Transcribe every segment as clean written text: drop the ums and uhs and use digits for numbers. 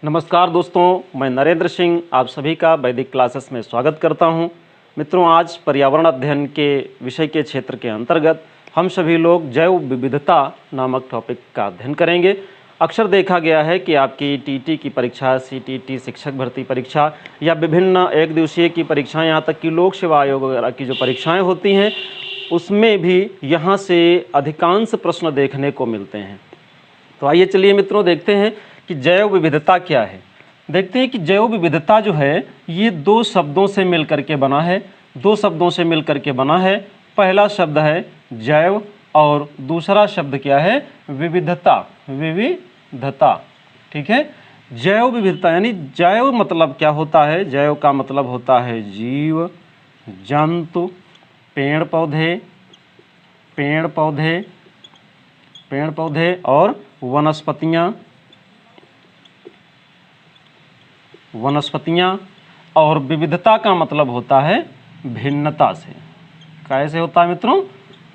नमस्कार दोस्तों, मैं नरेंद्र सिंह आप सभी का वैदिक क्लासेस में स्वागत करता हूं। मित्रों, आज पर्यावरण अध्ययन के विषय के क्षेत्र के अंतर्गत हम सभी लोग जैव विविधता नामक टॉपिक का अध्ययन करेंगे। अक्सर देखा गया है कि आपकी टीटी की परीक्षा, सीटीटी शिक्षक भर्ती परीक्षा या विभिन्न एक दिवसीय की परीक्षाएँ, यहाँ तक कि लोक सेवा आयोग वगैरह की जो परीक्षाएँ होती हैं उसमें भी यहाँ से अधिकांश प्रश्न देखने को मिलते हैं। तो आइए चलिए मित्रों देखते हैं कि जैव विविधता क्या है। देखते हैं कि जैव विविधता जो है ये दो शब्दों से मिलकर के बना है। दो शब्दों से मिलकर के बना है। पहला शब्द है जैव और दूसरा शब्द क्या है? विविधता। विविधता, ठीक है। जैव विविधता यानी जैव मतलब क्या होता है? जैव का मतलब होता है जीव जंतु, पेड़ पौधे, पेड़ पौधे, पेड़ पौधे और वनस्पतियाँ, वनस्पतियाँ। और विविधता का मतलब होता है भिन्नता से। कैसे होता है मित्रों?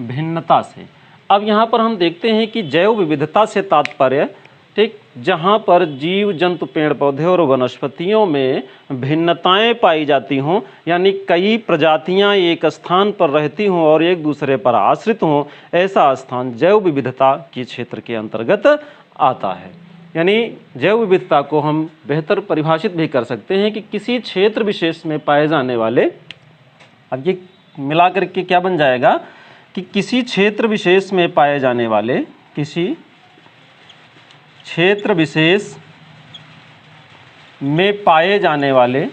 भिन्नता से। अब यहाँ पर हम देखते हैं कि जैव विविधता से तात्पर्य, ठीक, जहाँ पर जीव जंतु पेड़ पौधे और वनस्पतियों में भिन्नताएं पाई जाती हों, यानी कई प्रजातियाँ एक स्थान पर रहती हों और एक दूसरे पर आश्रित हों, ऐसा स्थान जैव विविधता के क्षेत्र के अंतर्गत आता है। यानी जैव विविधता को हम बेहतर परिभाषित भी कर सकते हैं कि किसी क्षेत्र विशेष में पाए जाने वाले, अब ये मिला करके क्या बन जाएगा कि किसी क्षेत्र विशेष में पाए जाने वाले, किसी क्षेत्र विशेष में पाए जाने वाले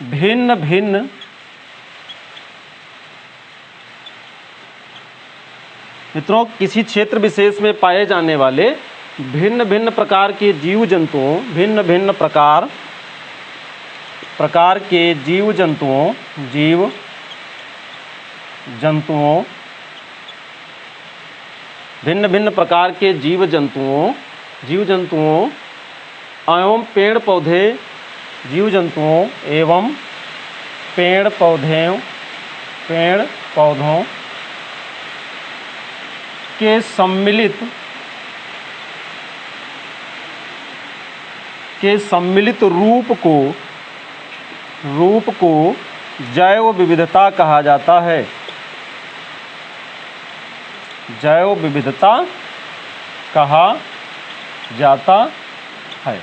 भिन्न भिन्न मित्रों, किसी क्षेत्र विशेष में पाए जाने वाले भिन्न भिन्न प्रकार के जीव जंतुओं, भिन्न भिन्न प्रकार के जीव जंतुओं, भिन्न भिन्न प्रकार के जीव जंतुओं एवं पेड़ पौधे, जीव जंतुओं एवं पेड़ पौधों के सम्मिलित रूप को जैव विविधता कहा जाता है। जैव विविधता कहा जाता है।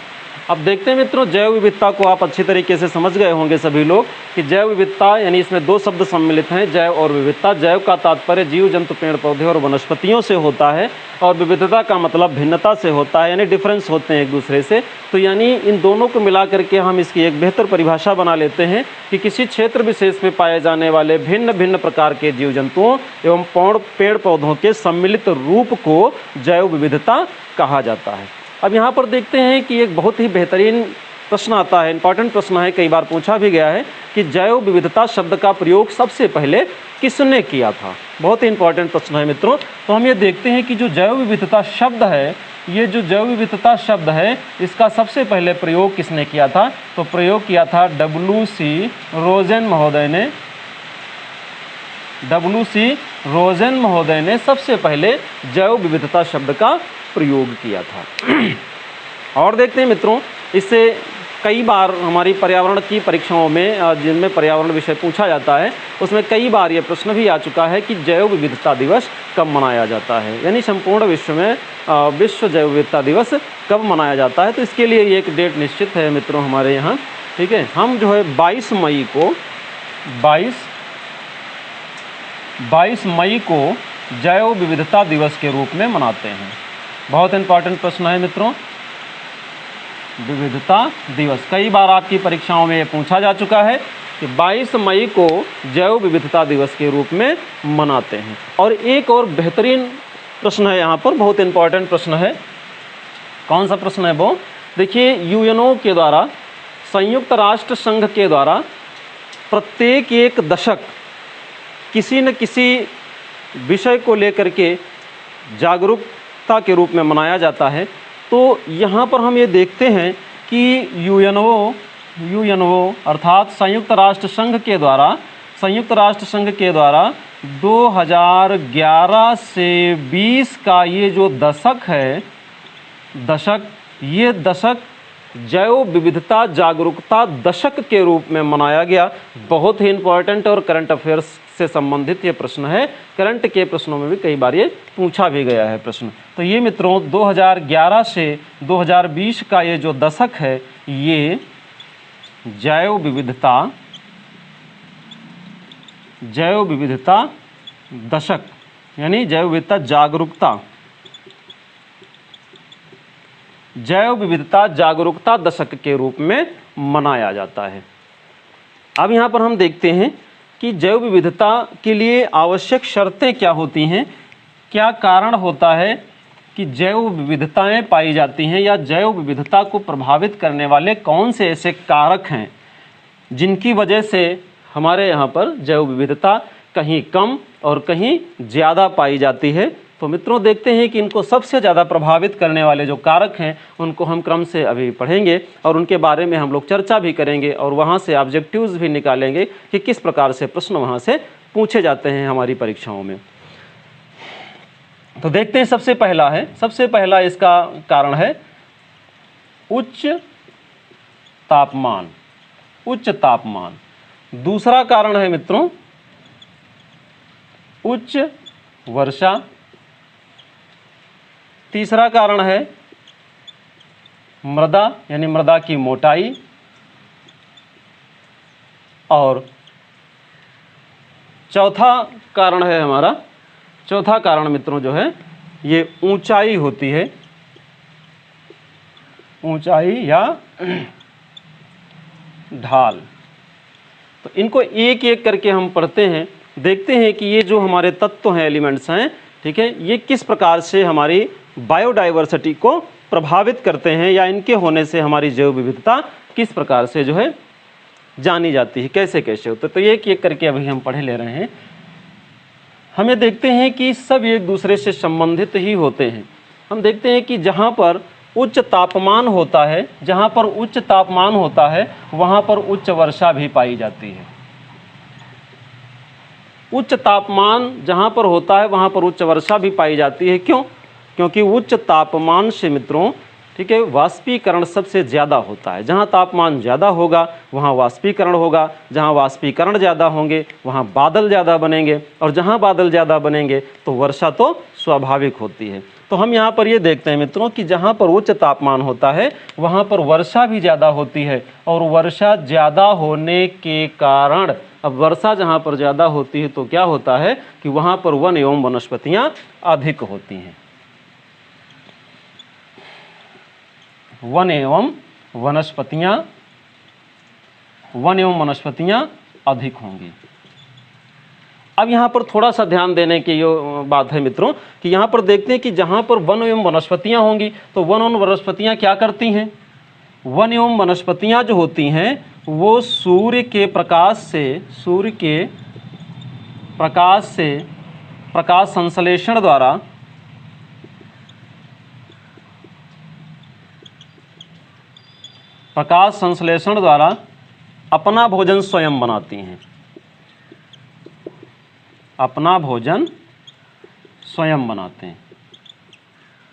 अब देखते हैं मित्रों, जैव विविधता को आप अच्छी तरीके से समझ गए होंगे सभी लोग कि जैव विविधता यानी इसमें दो शब्द सम्मिलित हैं, जैव और विविधता। जैव का तात्पर्य जीव जंतु पेड़ पौधे और वनस्पतियों से होता है और विविधता का मतलब भिन्नता से होता है, यानी डिफरेंस होते हैं एक दूसरे से। तो यानी इन दोनों को मिला करके हम इसकी एक बेहतर परिभाषा बना लेते हैं कि किसी क्षेत्र विशेष में पाए जाने वाले भिन्न भिन्न प्रकार के जीव जंतुओं एवं पेड़ पौधों के सम्मिलित रूप को जैव विविधता कहा जाता है। अब यहाँ पर देखते हैं कि एक बहुत ही बेहतरीन प्रश्न आता है, इंपॉर्टेंट प्रश्न है, कई बार पूछा भी गया है कि जैव विविधता शब्द का प्रयोग सबसे पहले किसने किया था। बहुत ही इंपॉर्टेंट प्रश्न है मित्रों। तो हम ये देखते हैं कि जो जैव विविधता शब्द है, ये जो जैव विविधता शब्द है, इसका सबसे पहले प्रयोग किसने किया था? तो प्रयोग किया था W.C. रोजेन महोदय ने सबसे पहले जैव विविधता शब्द का प्रयोग किया था। और देखते हैं मित्रों, इससे कई बार हमारी पर्यावरण की परीक्षाओं में, जिनमें पर्यावरण विषय पूछा जाता है, उसमें कई बार ये प्रश्न भी आ चुका है कि जैव विविधता दिवस कब मनाया जाता है, यानी संपूर्ण विश्व में विश्व जैव विविधता दिवस कब मनाया जाता है। तो इसके लिए ये एक डेट निश्चित है मित्रों हमारे यहाँ, ठीक है। हम जो है 22 मई को जैव विविधता दिवस के रूप में मनाते हैं। बहुत इंपॉर्टेंट प्रश्न है मित्रों, विविधता दिवस। कई बार आपकी परीक्षाओं में ये पूछा जा चुका है कि 22 मई को जैव विविधता दिवस के रूप में मनाते हैं। और एक और बेहतरीन प्रश्न है यहाँ पर, बहुत इंपॉर्टेंट प्रश्न है। कौन सा प्रश्न है वो? देखिए, यूएनओ के द्वारा, संयुक्त राष्ट्र संघ के द्वारा प्रत्येक एक दशक किसी न किसी विषय को लेकर के जागरूकता के रूप में मनाया जाता है। तो यहाँ पर हम ये देखते हैं कि यूएनओ अर्थात संयुक्त राष्ट्र संघ के द्वारा 2011 से 20 का ये जो दशक है, ये दशक जैव विविधता जागरूकता दशक के रूप में मनाया गया। बहुत ही इंपॉर्टेंट और करंट अफेयर्स से संबंधित ये प्रश्न है। करंट के प्रश्नों में भी कई बार ये पूछा भी गया है प्रश्न। तो ये मित्रों 2011 से 2020 का ये जो दशक है, ये जैव विविधता दशक यानी जैव विविधता जागरूकता दशक के रूप में मनाया जाता है। अब यहाँ पर हम देखते हैं कि जैव विविधता के लिए आवश्यक शर्तें क्या होती हैं, क्या कारण होता है कि जैव विविधताएं पाई जाती हैं, या जैव विविधता को प्रभावित करने वाले कौन से ऐसे कारक हैं जिनकी वजह से हमारे यहाँ पर जैव विविधता कहीं कम और कहीं ज़्यादा पाई जाती है। तो मित्रों देखते हैं कि इनको सबसे ज़्यादा प्रभावित करने वाले जो कारक हैं उनको हम क्रम से अभी पढ़ेंगे और उनके बारे में हम लोग चर्चा भी करेंगे और वहाँ से ऑब्जेक्टिव्स भी निकालेंगे कि किस प्रकार से प्रश्न वहाँ से पूछे जाते हैं हमारी परीक्षाओं में। तो देखते हैं, सबसे पहला इसका कारण है उच्च तापमान। दूसरा कारण है मित्रों उच्च वर्षा। तीसरा कारण है मृदा यानी मृदा की मोटाई। और चौथा कारण मित्रों जो है ये ऊंचाई होती है, ऊंचाई या ढाल। तो इनको एक एक करके हम पढ़ते हैं, देखते हैं कि ये जो हमारे तत्व हैं, एलिमेंट्स हैं, ठीक है, ये किस प्रकार से हमारी बायोडाइवर्सिटी को प्रभावित करते हैं या इनके होने से हमारी जैव विविधता किस प्रकार से जो है जानी जाती है, कैसे कैसे होते। तो एक एक करके अभी हम पढ़े ले रहे हैं। हमें देखते हैं कि सब एक दूसरे से संबंधित ही होते हैं। हम देखते हैं कि जहाँ पर उच्च तापमान होता है वहाँ पर उच्च वर्षा भी पाई जाती है। उच्च तापमान जहाँ पर होता है वहाँ पर उच्च वर्षा भी पाई जाती है। क्यों? क्योंकि उच्च तापमान से मित्रों, ठीक है, वाष्पीकरण सबसे ज़्यादा होता है। जहाँ तापमान ज़्यादा होगा वहाँ वाष्पीकरण होगा, जहाँ वाष्पीकरण ज़्यादा होंगे वहाँ बादल ज़्यादा बनेंगे, और जहाँ बादल ज़्यादा बनेंगे तो वर्षा तो स्वाभाविक होती है। तो हम यहाँ पर ये देखते हैं मित्रों कि जहाँ पर उच्च तापमान होता है वहाँ पर वर्षा भी ज़्यादा होती है, और वर्षा ज़्यादा होने के कारण, अब वर्षा जहाँ पर ज़्यादा होती है तो क्या होता है कि वहाँ पर वन एवं वनस्पतियाँ अधिक होती हैं। वन एवं वनस्पतियाँ अधिक होंगी। अब यहाँ पर थोड़ा सा ध्यान देने की ये बात है मित्रों कि यहाँ पर देखते हैं कि जहाँ पर वन एवं वनस्पतियाँ होंगी तो वन एवं वनस्पतियाँ क्या करती हैं? वन एवं वनस्पतियाँ जो होती हैं वो सूर्य के प्रकाश संश्लेषण द्वारा अपना भोजन स्वयं बनाती हैं, अपना भोजन स्वयं बनाते हैं।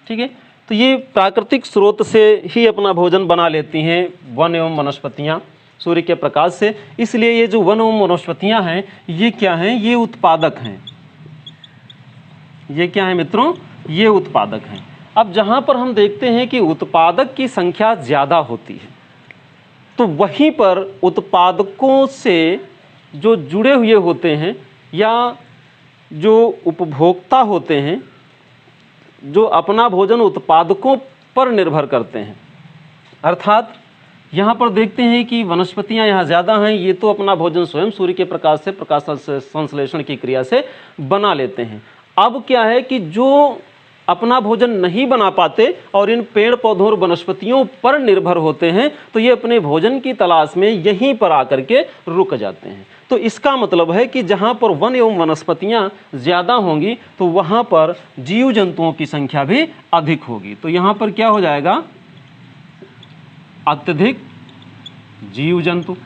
ठीक है, तो ये प्राकृतिक स्रोत से ही अपना भोजन बना लेती हैं वन एवं वनस्पतियाँ सूर्य के प्रकाश से। इसलिए ये जो वन एवं वनस्पतियाँ हैं ये क्या हैं? ये उत्पादक हैं। ये क्या है मित्रों? ये उत्पादक हैं। अब जहाँ पर हम देखते हैं कि उत्पादक की संख्या ज़्यादा होती है तो वहीं पर उत्पादकों से जो जुड़े हुए होते हैं या जो उपभोक्ता होते हैं, जो अपना भोजन उत्पादकों पर निर्भर करते हैं, अर्थात यहाँ पर देखते हैं कि वनस्पतियाँ यहाँ ज़्यादा हैं, ये तो अपना भोजन स्वयं सूर्य के प्रकाश संश्लेषण की क्रिया से बना लेते हैं। अब क्या है कि जो अपना भोजन नहीं बना पाते और इन पेड़ पौधों और वनस्पतियों पर निर्भर होते हैं तो ये अपने भोजन की तलाश में यहीं पर आकर के रुक जाते हैं। तो इसका मतलब है कि जहाँ पर वन एवं वनस्पतियाँ ज़्यादा होंगी तो वहाँ पर जीव जंतुओं की संख्या भी अधिक होगी। तो यहाँ पर क्या हो जाएगा? अत्यधिक जीव जंतु।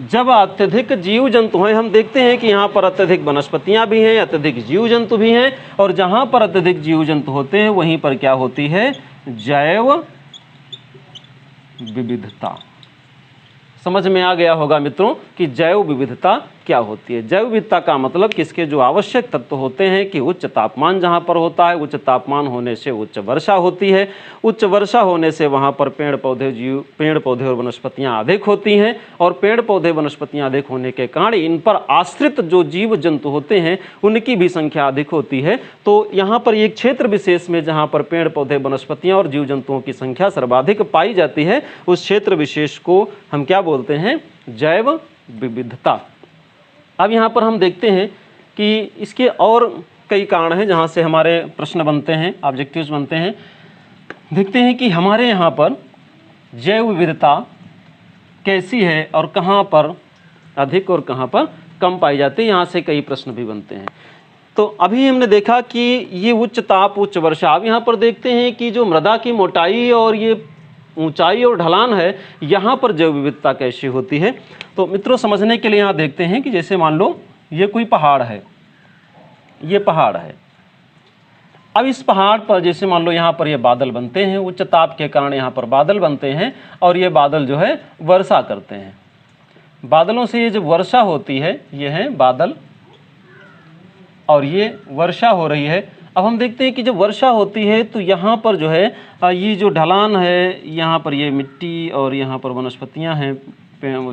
जब अत्यधिक जीव जंतु हैं, हम देखते हैं कि यहाँ पर अत्यधिक वनस्पतियाँ भी हैं, अत्यधिक जीव जंतु भी हैं, और जहाँ पर अत्यधिक जीव जंतु होते हैं वहीं पर क्या होती है, जैव विविधता। समझ में आ गया होगा मित्रों कि जैव विविधता क्या होती है। जैव विविधता का मतलब कि इसके जो आवश्यक तत्व होते हैं कि उच्च तापमान जहाँ पर होता है, उच्च तापमान होने से उच्च वर्षा होती है, उच्च वर्षा होने से वहाँ पर पेड़ पौधे और वनस्पतियाँ अधिक होती हैं, और पेड़ पौधे वनस्पतियाँ अधिक होने के कारण इन पर आश्रित जो जीव जंतु होते हैं उनकी भी संख्या अधिक होती है। तो यहाँ पर एक क्षेत्र विशेष में जहाँ पर पेड़ पौधे वनस्पतियाँ और जीव जंतुओं की संख्या सर्वाधिक पाई जाती है, उस क्षेत्र विशेष को हम क्या बोलते हैं, जैव विविधता। अब यहाँ पर हम देखते हैं कि इसके और कई कारण हैं जहाँ से हमारे प्रश्न बनते हैं, ऑब्जेक्टिव्स बनते हैं। देखते हैं कि हमारे यहाँ पर जैव विविधता कैसी है और कहाँ पर अधिक और कहाँ पर कम पाई जाती है, यहाँ से कई प्रश्न भी बनते हैं। तो अभी हमने देखा कि ये उच्च ताप उच्च वर्षा। अब यहाँ पर देखते हैं कि जो मृदा की मोटाई और ये ऊंचाई और ढलान है, यहाँ पर जैव विविधता कैसी होती है। तो मित्रों समझने के लिए यहाँ देखते हैं कि जैसे मान लो ये कोई पहाड़ है, ये पहाड़ है। अब इस पहाड़ पर जैसे मान लो यहाँ पर ये बादल बनते हैं, उच्च ताप के कारण यहाँ पर बादल बनते हैं, और ये बादल जो है वर्षा करते हैं। बादलों से ये जो वर्षा होती है ये है बादल, और ये वर्षा हो रही है। अब हम देखते हैं कि जब वर्षा होती है तो यहाँ पर जो है ये जो ढलान है, यहाँ पर ये मिट्टी और यहाँ पर वनस्पतियाँ हैं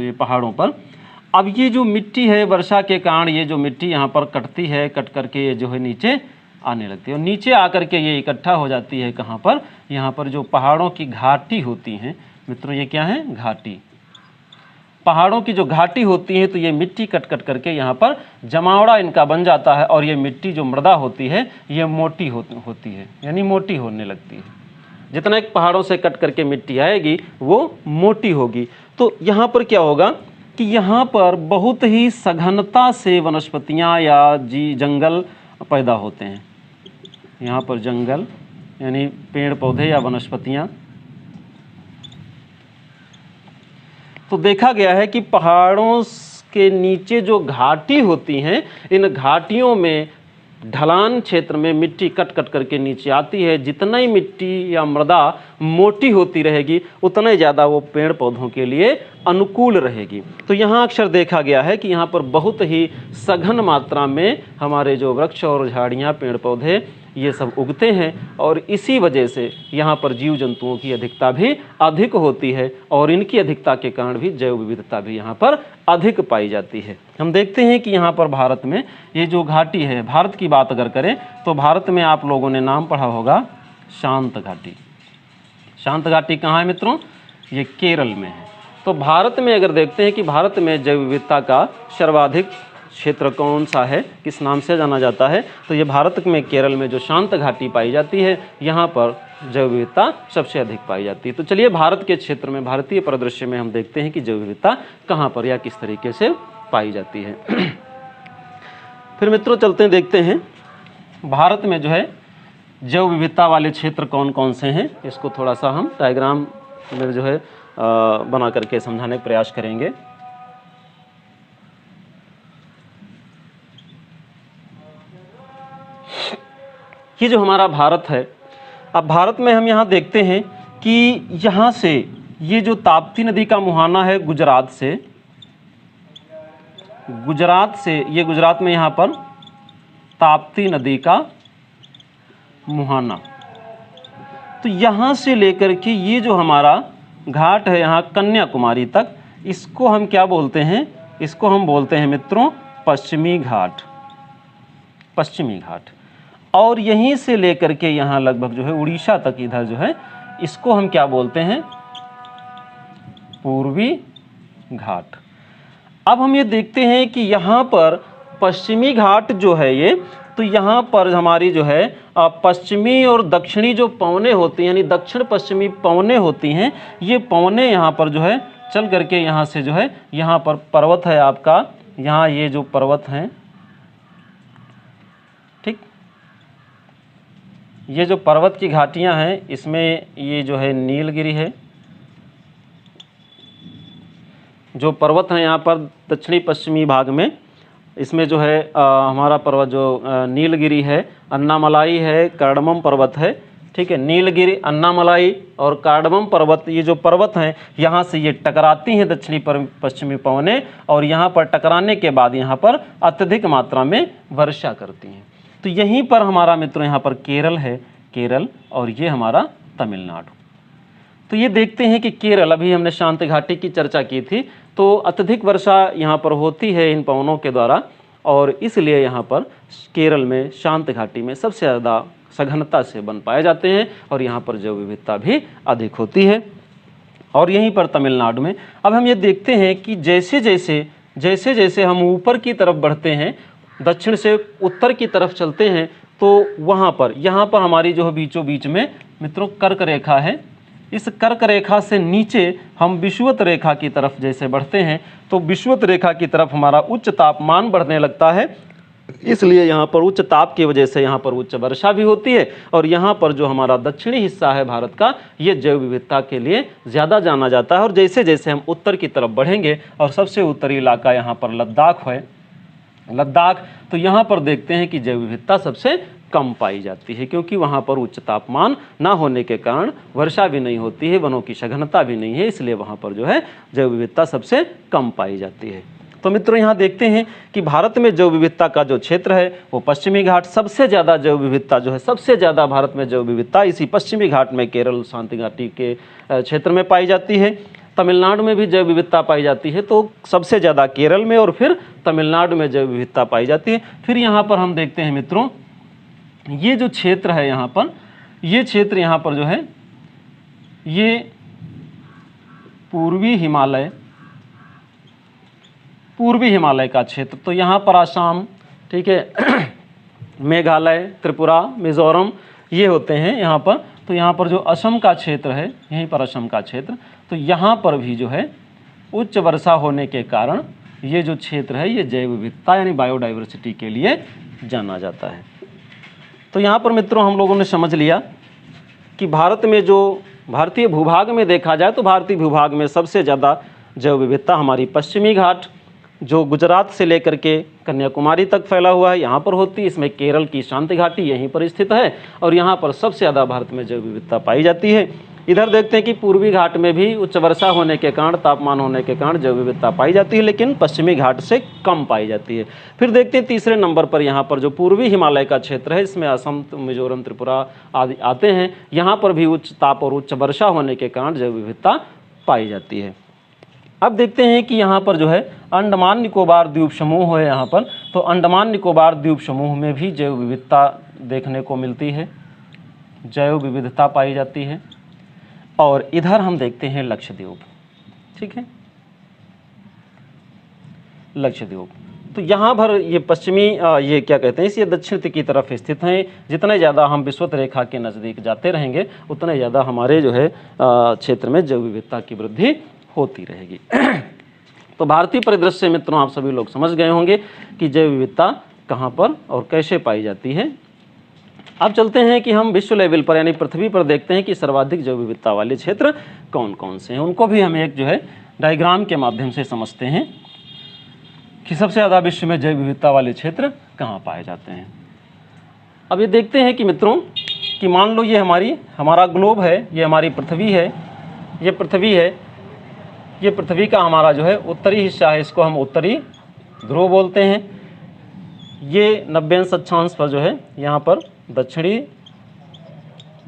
ये पहाड़ों पर। अब ये जो मिट्टी है वर्षा के कारण ये जो मिट्टी यहाँ पर कटती है, कट करके ये जो है नीचे आने लगती है, और नीचे आकर के ये इकट्ठा हो जाती है कहाँ पर, यहाँ पर जो पहाड़ों की घाटी होती हैं मित्रों, ये क्या है, घाटी। पहाड़ों की जो घाटी होती है तो ये मिट्टी कट कट करके यहाँ पर जमावड़ा इनका बन जाता है, और ये मिट्टी जो मृदा होती है ये मोटी होती है, यानी मोटी होने लगती है। जितना एक पहाड़ों से कट करके मिट्टी आएगी वो मोटी होगी। तो यहाँ पर क्या होगा कि यहाँ पर बहुत ही सघनता से वनस्पतियाँ या जंगल पैदा होते हैं। यहाँ पर जंगल यानी पेड़ पौधे या वनस्पतियाँ। तो देखा गया है कि पहाड़ों के नीचे जो घाटी होती हैं, इन घाटियों में ढलान क्षेत्र में मिट्टी कट कट करके नीचे आती है। जितना ही मिट्टी या मृदा मोटी होती रहेगी उतना ही ज़्यादा वो पेड़ पौधों के लिए अनुकूल रहेगी। तो यहाँ अक्सर देखा गया है कि यहाँ पर बहुत ही सघन मात्रा में हमारे जो वृक्ष और झाड़ियाँ पेड़ पौधे ये सब उगते हैं, और इसी वजह से यहाँ पर जीव जंतुओं की अधिकता भी अधिक होती है, और इनकी अधिकता के कारण भी जैव विविधता भी यहाँ पर अधिक पाई जाती है। हम देखते हैं कि यहाँ पर भारत में ये जो घाटी है, भारत की बात अगर करें तो भारत में आप लोगों ने नाम पढ़ा होगा शांत घाटी। शांत घाटी कहाँ है मित्रों, ये केरल में है। तो भारत में अगर देखते हैं कि भारत में जैव विविधता का सर्वाधिक क्षेत्र कौन सा है, किस नाम से जाना जाता है, तो ये भारत में केरल में जो शांत घाटी पाई जाती है यहाँ पर जैव विविधता सबसे अधिक पाई जाती है। तो चलिए भारत के क्षेत्र में, भारतीय परिदृश्य में हम देखते हैं कि जैव विविधता कहाँ पर या किस तरीके से पाई जाती है। फिर मित्रों चलते हैं, देखते हैं भारत में जो है जैव विविधता वाले क्षेत्र कौन कौन से हैं। इसको थोड़ा सा हम डायग्राम में जो है बना करके समझाने का प्रयास करेंगे। ये जो हमारा भारत है, अब भारत में हम यहाँ देखते हैं कि यहाँ से ये जो ताप्ती नदी का मुहाना है गुजरात से ये गुजरात में यहाँ पर ताप्ती नदी का मुहाना, तो यहाँ से लेकर के ये जो हमारा घाट है यहाँ कन्याकुमारी तक, इसको हम क्या बोलते हैं, इसको हम बोलते हैं मित्रों पश्चिमी घाट। पश्चिमी घाट। और यहीं से लेकर के यहाँ लगभग जो है उड़ीसा तक इधर जो है इसको हम क्या बोलते हैं, पूर्वी घाट। अब हम ये देखते हैं कि यहाँ पर पश्चिमी घाट जो है ये, तो यहाँ पर हमारी जो है पश्चिमी और दक्षिणी जो पवनें होती हैं, यानी दक्षिण पश्चिमी पवनें होती हैं, ये पवनें यहाँ पर जो है चल करके यहाँ से जो है यहाँ पर पर्वत है आपका, यहाँ ये जो पर्वत हैं, ठीक, ये जो पर्वत की घाटियाँ हैं इसमें ये जो है नीलगिरी है, जो पर्वत हैं यहाँ पर दक्षिणी पश्चिमी भाग में, इसमें जो है हमारा पर्वत जो नीलगिरी है, अन्नामलाई है, कार्डमम पर्वत है, ठीक है। नीलगिरी, अन्नामलाई और कार्डमम पर्वत, ये जो पर्वत हैं यहाँ से ये टकराती हैं दक्षिणी पश्चिमी पवनें, और यहाँ पर टकराने के बाद यहाँ पर अत्यधिक मात्रा में वर्षा करती हैं। तो यहीं पर हमारा मित्रों यहाँ पर केरल है, केरल, और ये हमारा तमिलनाडु। तो ये देखते हैं कि केरल, अभी हमने शांत घाटी की चर्चा की थी, तो अत्यधिक वर्षा यहाँ पर होती है इन पवनों के द्वारा, और इसलिए यहाँ पर केरल में शांत घाटी में सबसे ज़्यादा सघनता से वन पाए जाते हैं, और यहाँ पर जैव विविधता भी अधिक होती है। और यहीं पर तमिलनाडु में अब हम ये देखते हैं कि जैसे जैसे हम ऊपर की तरफ बढ़ते हैं, दक्षिण से उत्तर की तरफ चलते हैं, तो वहाँ पर यहाँ पर हमारी जो बीचों बीच में मित्रों कर्क रेखा है। इस कर्क रेखा से नीचे हम विषुवत रेखा की तरफ जैसे बढ़ते हैं, तो विषुवत रेखा की तरफ हमारा उच्च तापमान बढ़ने लगता है, इसलिए यहाँ पर उच्च ताप की वजह से यहाँ पर उच्च वर्षा भी होती है। और यहाँ पर जो हमारा दक्षिणी हिस्सा है भारत का, ये जैव विविधता के लिए ज़्यादा जाना जाता है। और जैसे जैसे हम उत्तर की तरफ बढ़ेंगे, और सबसे उत्तरी इलाका यहाँ पर लद्दाख है, लद्दाख, तो यहाँ पर देखते हैं कि जैव विविधता सबसे कम पाई जाती है, क्योंकि वहाँ पर उच्च तापमान ना होने के कारण वर्षा भी नहीं होती है, वनों की सघनता भी नहीं है, इसलिए वहाँ पर जो है जैव विविधता सबसे कम पाई जाती है। तो मित्रों यहाँ देखते हैं कि भारत में जैव विविधता का जो क्षेत्र है वो पश्चिमी घाट, सबसे ज़्यादा जैव विविधता जो है, सबसे ज़्यादा भारत में जैव विविधता इसी पश्चिमी घाट में, केरल शांत घाटी के क्षेत्र में पाई जाती है। तमिलनाडु में भी जैव विविधता पाई जाती है, तो सबसे ज़्यादा केरल में और फिर तमिलनाडु में जैव विविधता पाई जाती है। फिर यहाँ पर हम देखते हैं मित्रों, ये जो क्षेत्र है यहाँ पर, ये क्षेत्र यहाँ पर जो है ये पूर्वी हिमालय का क्षेत्र, तो यहाँ पर आसाम, ठीक है, मेघालय, त्रिपुरा, मिजोरम, ये होते हैं यहाँ पर। तो यहाँ पर जो असम का क्षेत्र है, यहीं पर असम का क्षेत्र, तो यहाँ पर भी जो है उच्च वर्षा होने के कारण ये जो क्षेत्र है ये जैव विविधता यानी बायोडाइवर्सिटी के लिए जाना जाता है। तो यहाँ पर मित्रों हम लोगों ने समझ लिया कि भारत में जो भारतीय भूभाग में देखा जाए, तो भारतीय भूभाग में सबसे ज़्यादा जैव विविधता हमारी पश्चिमी घाट, जो गुजरात से लेकर के कन्याकुमारी तक फैला हुआ है, यहाँ पर होती है। इसमें केरल की शांत घाटी यहीं पर स्थित है, और यहाँ पर सबसे ज़्यादा भारत में जैव विविधता पाई जाती है। इधर देखते हैं कि पूर्वी घाट में भी उच्च वर्षा होने के कारण, तापमान होने के कारण जैव विविधता पाई जाती है, लेकिन पश्चिमी घाट से कम पाई जाती है। फिर देखते हैं तीसरे नंबर पर यहाँ पर जो पूर्वी हिमालय का क्षेत्र है, इसमें असम, मिजोरम, त्रिपुरा आदि आते हैं। यहाँ पर भी उच्च ताप और उच्च वर्षा होने के कारण जैव विविधता पाई जाती है। अब देखते हैं कि यहाँ पर जो है अंडमान निकोबार द्वीप समूह है यहाँ पर, तो अंडमान निकोबार द्वीप समूह में भी जैव विविधता देखने को मिलती है, जैव विविधता पाई जाती है। और इधर हम देखते हैं लक्षद्वीप, ठीक है, लक्षद्वीप, तो यहाँ पर ये पश्चिमी ये क्या कहते हैं, ये दक्षिण की तरफ स्थित हैं। जितने ज़्यादा हम विषुवत रेखा के नज़दीक जाते रहेंगे, उतने ज़्यादा हमारे जो है क्षेत्र में जैव विविधता की वृद्धि होती रहेगी। तो भारतीय परिदृश्य से मित्रों आप सभी लोग समझ गए होंगे कि जैव विविधता कहाँ पर और कैसे पाई जाती है। अब चलते हैं कि हम विश्व लेवल पर यानी पृथ्वी पर देखते हैं कि सर्वाधिक जैव विविधता वाले क्षेत्र कौन कौन से हैं। उनको भी हम एक जो है डायग्राम के माध्यम से समझते हैं कि सबसे ज़्यादा विश्व में जैव विविधता वाले क्षेत्र कहाँ पाए जाते हैं। अब ये देखते हैं कि मित्रों कि मान लो ये हमारा ग्लोब है, ये हमारी पृथ्वी है, ये पृथ्वी है, ये पृथ्वी का हमारा जो है उत्तरी हिस्सा है, इसको हम उत्तरी ध्रुव बोलते हैं। ये 90 अक्षांश पर जो है यहाँ पर दक्षिणी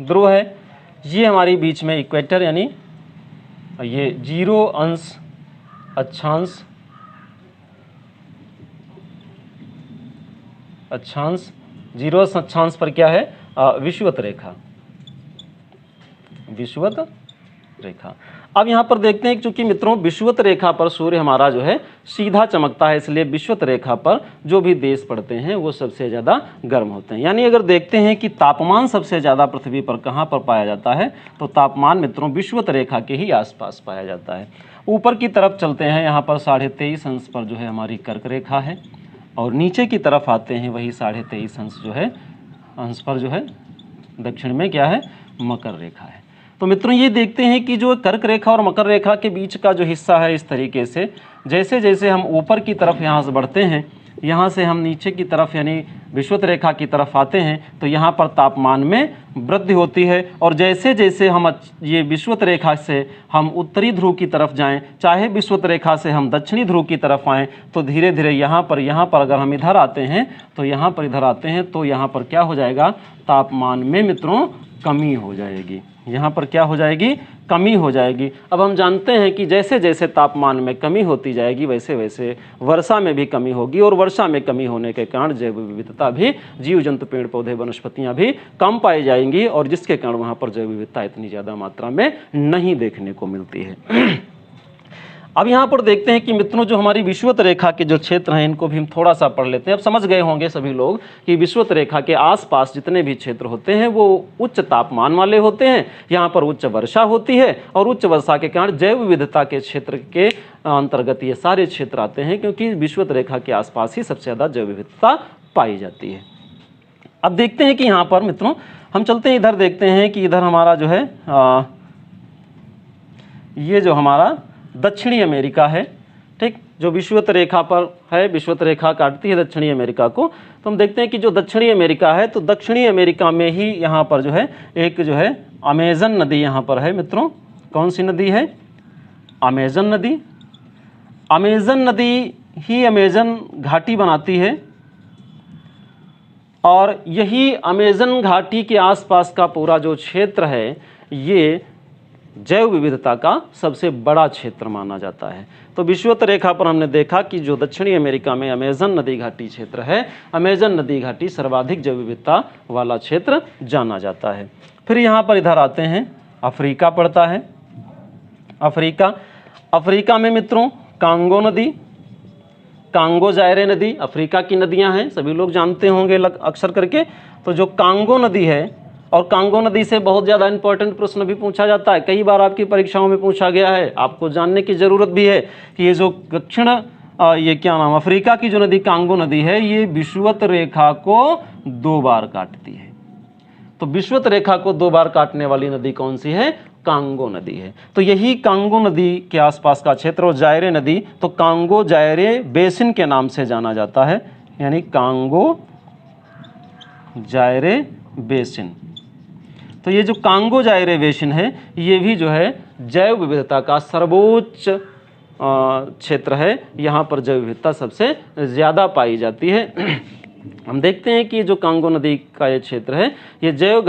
ध्रुव है। ये हमारी बीच में इक्वेटर यानी ये 0 अक्षांश 0 अक्षांश पर क्या है, विषुवत रेखा। अब यहाँ पर देखते हैं कि चूंकि मित्रों विषुवत रेखा पर सूर्य हमारा जो है सीधा चमकता है, इसलिए विषुवत रेखा पर जो भी देश पड़ते हैं वो सबसे ज़्यादा गर्म होते हैं। यानी अगर देखते हैं कि तापमान सबसे ज़्यादा पृथ्वी पर कहाँ पर पाया जाता है, तो तापमान मित्रों विषुवत रेखा के ही आसपास पाया जाता है। ऊपर की तरफ चलते हैं, यहाँ पर 23.5 अंश पर जो है हमारी कर्क रेखा है, और नीचे की तरफ आते हैं वही 23.5 अंश जो है अंश पर जो है दक्षिण में क्या है, मकर रेखा है। तो मित्रों ये देखते हैं कि जो कर्क रेखा और मकर रेखा के बीच का जो हिस्सा है, इस तरीके से जैसे जैसे हम ऊपर की तरफ यहाँ से बढ़ते हैं, यहाँ से हम नीचे की तरफ यानी विषुवत रेखा की तरफ आते हैं, तो यहाँ पर तापमान में वृद्धि होती है। और जैसे जैसे हम ये विषुवत रेखा से हम उत्तरी ध्रुव की तरफ जाएं, चाहे विषुवत रेखा से हम दक्षिणी ध्रुव की तरफ आएँ, तो धीरे धीरे यहाँ पर अगर हम इधर आते हैं, तो यहाँ पर इधर आते हैं, तो यहाँ पर क्या हो जाएगा, तापमान में मित्रों कमी हो जाएगी। यहाँ पर क्या हो जाएगी, कमी हो जाएगी। अब हम जानते हैं कि जैसे जैसे तापमान में कमी होती जाएगी, वैसे वैसे वर्षा में भी कमी होगी, और वर्षा में कमी होने के कारण जैव विविधता भी, जीव जंतु पेड़ पौधे वनस्पतियाँ भी कम पाई जाएंगी, और जिसके कारण वहाँ पर जैव विविधता इतनी ज़्यादा मात्रा में नहीं देखने को मिलती है। अब यहाँ पर देखते हैं कि मित्रों जो हमारी विषुवत रेखा के जो क्षेत्र हैं, इनको भी हम थोड़ा सा पढ़ लेते हैं। अब समझ गए होंगे सभी लोग कि विषुवत रेखा के आसपास जितने भी क्षेत्र होते हैं वो उच्च तापमान वाले होते हैं, यहाँ पर उच्च वर्षा होती है, और उच्च वर्षा के कारण जैव विविधता के क्षेत्र के अंतर्गत ये सारे क्षेत्र आते हैं, क्योंकि विषुवत रेखा के आसपास ही सबसे ज़्यादा जैव विविधता पाई जाती है। अब देखते हैं कि यहाँ पर मित्रों हम चलते हैं, इधर देखते हैं कि इधर हमारा जो है ये जो हमारा दक्षिणी अमेरिका है, ठीक, जो विषुवत रेखा पर है, विषुवत रेखा काटती है दक्षिणी अमेरिका को। तो हम देखते हैं कि जो दक्षिणी अमेरिका है, तो दक्षिणी अमेरिका में ही यहाँ पर जो है एक जो है अमेजन नदी यहाँ पर है मित्रों। कौन सी नदी है, अमेजन नदी। अमेजन नदी ही अमेजन घाटी बनाती है, और यही अमेजन घाटी के आसपास का पूरा जो क्षेत्र है, ये जैव विविधता का सबसे बड़ा क्षेत्र माना जाता है। तो विषुवत रेखा पर हमने देखा कि जो दक्षिणी अमेरिका में अमेजन नदी घाटी क्षेत्र है, अमेजन नदी घाटी सर्वाधिक जैव विविधता वाला क्षेत्र जाना जाता है। फिर यहाँ पर इधर आते हैं, अफ्रीका पड़ता है। अफ्रीका में मित्रों कांगो नदी, कांगो जायरे नदी अफ्रीका की नदियाँ हैं, सभी लोग जानते होंगे अक्सर करके। तो जो कांगो नदी है, और कांगो नदी से बहुत ज़्यादा इंपॉर्टेंट प्रश्न भी पूछा जाता है, कई बार आपकी परीक्षाओं में पूछा गया है, आपको जानने की ज़रूरत भी है कि ये जो दक्षिण ये क्या नाम अफ्रीका की जो नदी कांगो नदी है, ये विषुवत रेखा को 2 बार काटती है। तो विषुवत रेखा को 2 बार काटने वाली नदी कौन सी है, कांगो नदी है। तो यही कांगो नदी के आसपास का क्षेत्र, और जायरे नदी तो कांगो जायरे बेसिन के नाम से जाना जाता है, यानी कांगो जायरे बेसिन। तो ये जो कांगो जायरे बेसिन है, ये भी जो है जैव विविधता का सर्वोच्च क्षेत्र है, यहाँ पर जैव विविधता सबसे ज़्यादा पाई जाती है। हम देखते हैं कि जो कांगो नदी का ये क्षेत्र है, ये जैव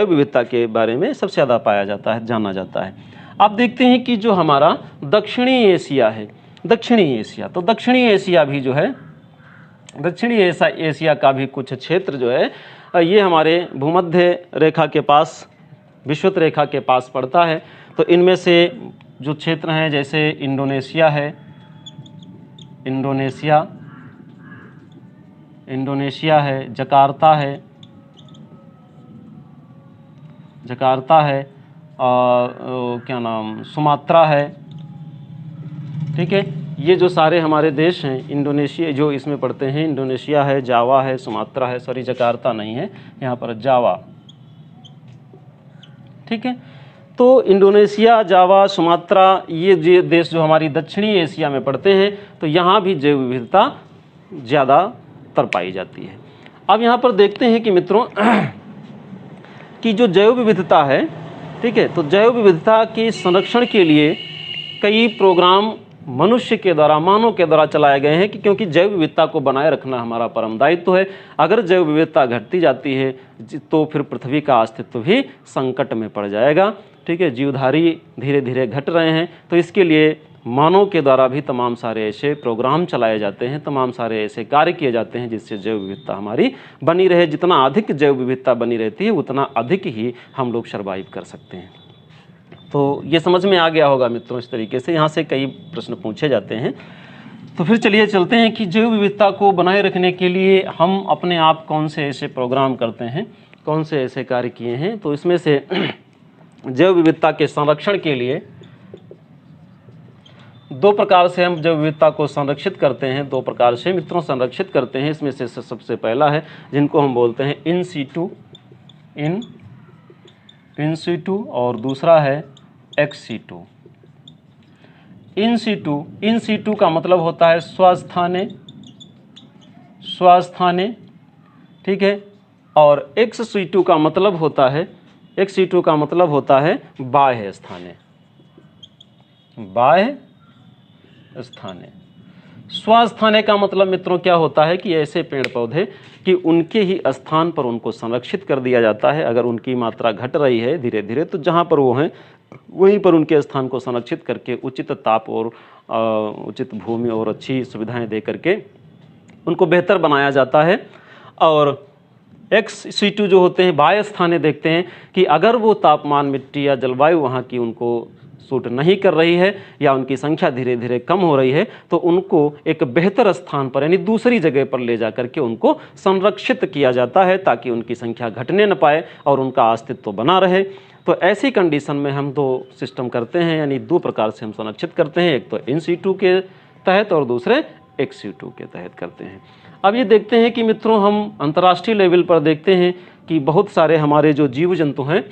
विविधता के बारे में सबसे ज़्यादा पाया जाता है, जाना जाता है। आप देखते हैं कि जो हमारा दक्षिणी एशिया है, दक्षिणी एशिया, तो दक्षिणी एशिया भी जो है, दक्षिणी एशिया का भी कुछ क्षेत्र जो है, ये हमारे भूमध्य रेखा के पास, विषुवत रेखा के पास पड़ता है। तो इनमें से जो क्षेत्र हैं, जैसे इंडोनेशिया है, इंडोनेशिया है, जकार्ता है, क्या नाम, सुमात्रा है, ठीक है। ये जो सारे हमारे देश हैं, इंडोनेशिया जो इसमें पड़ते हैं, इंडोनेशिया है, जावा है, सुमात्रा है, सॉरी जकार्ता नहीं है, यहाँ पर जावा, ठीक है। तो इंडोनेशिया, जावा, सुमात्रा, ये देश जो हमारी दक्षिणी एशिया में पड़ते हैं, तो यहाँ भी जैव विविधता ज़्यादातर पाई जाती है। अब यहाँ पर देखते हैं कि मित्रों कि जो जैव विविधता है, ठीक है, तो जैव विविधता के संरक्षण के लिए कई प्रोग्राम मनुष्य के द्वारा, मानव के द्वारा चलाए गए हैं, कि क्योंकि जैव विविधता को बनाए रखना हमारा परम दायित्व है। अगर जैव विविधता घटती जाती है तो फिर पृथ्वी का अस्तित्व भी संकट में पड़ जाएगा, ठीक है। जीवधारी धीरे धीरे घट रहे हैं, तो इसके लिए मानव के द्वारा भी तमाम सारे ऐसे प्रोग्राम चलाए जाते हैं, तमाम सारे ऐसे कार्य किए जाते हैं जिससे जैव विविधता हमारी बनी रहे। जितना अधिक जैव विविधता बनी रहती है, उतना अधिक ही हम लोग सर्वाइव कर सकते हैं। तो ये समझ में आ गया होगा मित्रों, इस तरीके से यहाँ से कई प्रश्न पूछे जाते हैं। तो फिर चलिए चलते हैं कि जैव विविधता को बनाए रखने के लिए हम अपने आप कौन से ऐसे प्रोग्राम करते हैं, कौन से ऐसे कार्य किए हैं। तो इसमें से जैव विविधता के संरक्षण के लिए 2 प्रकार से हम जैव विविधता को संरक्षित करते हैं, 2 प्रकार से मित्रों संरक्षित करते हैं। इसमें से सबसे पहला है जिनको हम बोलते हैं इन इन सीटू और दूसरा है एक्स सीटू। इन सीटू का मतलब होता है स्वास्थाने, ठीक है। और एक्स सीटू का मतलब होता है, एक्स सीटू का मतलब होता है बाह्य स्थाने, बाह्य स्थाने। स्वास्थाने का मतलब मित्रों क्या होता है कि ऐसे पेड़ पौधे कि उनके ही स्थान पर उनको संरक्षित कर दिया जाता है। अगर उनकी मात्रा घट रही है धीरे धीरे तो जहाँ पर वो हैं वहीं पर उनके स्थान को संरक्षित करके उचित ताप और उचित भूमि और अच्छी सुविधाएं दे करके उनको बेहतर बनाया जाता है। और एक्स सीटू जो होते हैं बाह्य स्थाने, देखते हैं कि अगर वो तापमान, मिट्टी या जलवायु वहाँ की उनको सूट नहीं कर रही है या उनकी संख्या धीरे धीरे कम हो रही है तो उनको एक बेहतर स्थान पर यानी दूसरी जगह पर ले जा करके उनको संरक्षित किया जाता है ताकि उनकी संख्या घटने न पाए और उनका अस्तित्व बना रहे। तो ऐसी कंडीशन में हम दो सिस्टम करते हैं, यानी दो प्रकार से हम संरक्षित करते हैं, एक तो इन सीटू के तहत और दूसरे एक्स सीटू के तहत करते हैं। अब ये देखते हैं कि मित्रों हम अंतर्राष्ट्रीय लेवल पर देखते हैं कि बहुत सारे हमारे जो जीव जंतु हैं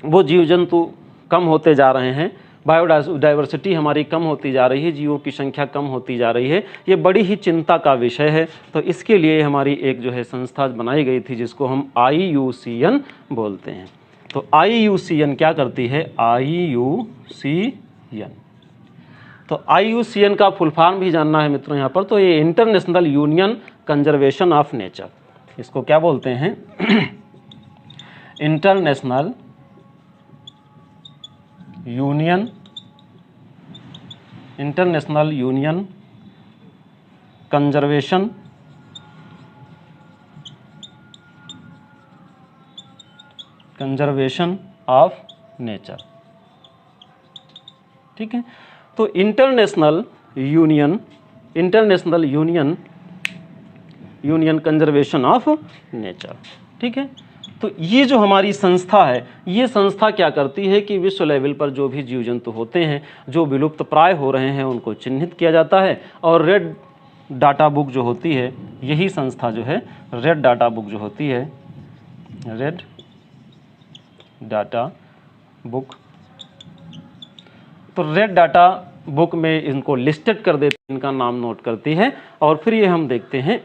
वो जीव जंतु कम होते जा रहे हैं, बायोडाइवर्सिटी हमारी कम होती जा रही है, जीवों की संख्या कम होती जा रही है। ये बड़ी ही चिंता का विषय है। तो इसके लिए हमारी एक जो है संस्था बनाई गई थी जिसको हम IUCN बोलते हैं। तो IUCN क्या करती है? IUCN, तो IUCN का फुल फॉर्म भी जानना है मित्रों यहाँ पर। तो ये international union conservation of nature, इसको क्या बोलते हैं? International union conservation of nature, ठीक है। तो international union conservation of nature, ठीक है। तो ये जो हमारी संस्था है, ये संस्था क्या करती है कि विश्व लेवल पर जो भी जीव जंतु होते हैं जो विलुप्त प्राय हो रहे हैं उनको चिन्हित किया जाता है। और रेड डाटा बुक जो होती है, यही संस्था जो है रेड डाटा बुक जो होती है, रेड डाटा बुक, तो रेड डाटा बुक में इनको लिस्टेड कर देती है, इनका नाम नोट करती है। और फिर ये हम देखते हैं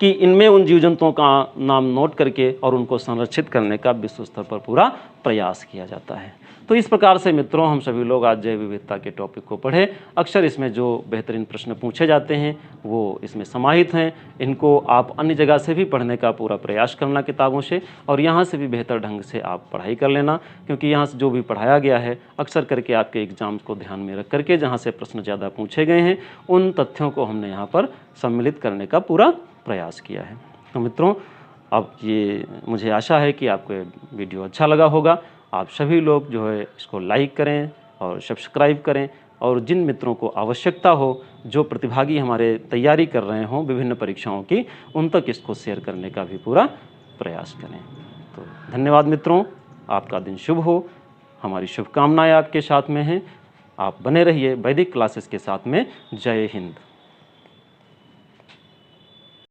कि इनमें उन जीव जंतुओं का नाम नोट करके और उनको संरक्षित करने का विश्व स्तर पर पूरा प्रयास किया जाता है। तो इस प्रकार से मित्रों हम सभी लोग आज जैव विविधता के टॉपिक को पढ़े। अक्सर इसमें जो बेहतरीन प्रश्न पूछे जाते हैं वो इसमें समाहित हैं। इनको आप अन्य जगह से भी पढ़ने का पूरा प्रयास करना किताबों से, और यहाँ से भी बेहतर ढंग से आप पढ़ाई कर लेना, क्योंकि यहाँ से जो भी पढ़ाया गया है अक्सर करके आपके एग्जाम्स को ध्यान में रख करके जहाँ से प्रश्न ज़्यादा पूछे गए हैं उन तथ्यों को हमने यहाँ पर सम्मिलित करने का पूरा प्रयास किया है। तो मित्रों अब ये मुझे आशा है कि आपको ये वीडियो अच्छा लगा होगा। आप सभी लोग जो है इसको लाइक करें और सब्सक्राइब करें, और जिन मित्रों को आवश्यकता हो, जो प्रतिभागी हमारे तैयारी कर रहे हों विभिन्न परीक्षाओं की, उन तक इसको शेयर करने का भी पूरा प्रयास करें। तो धन्यवाद मित्रों, आपका दिन शुभ हो, हमारी शुभकामनाएं आपके साथ में हैं। आप बने रहिए वैदिक क्लासेस के साथ में। जय हिंद।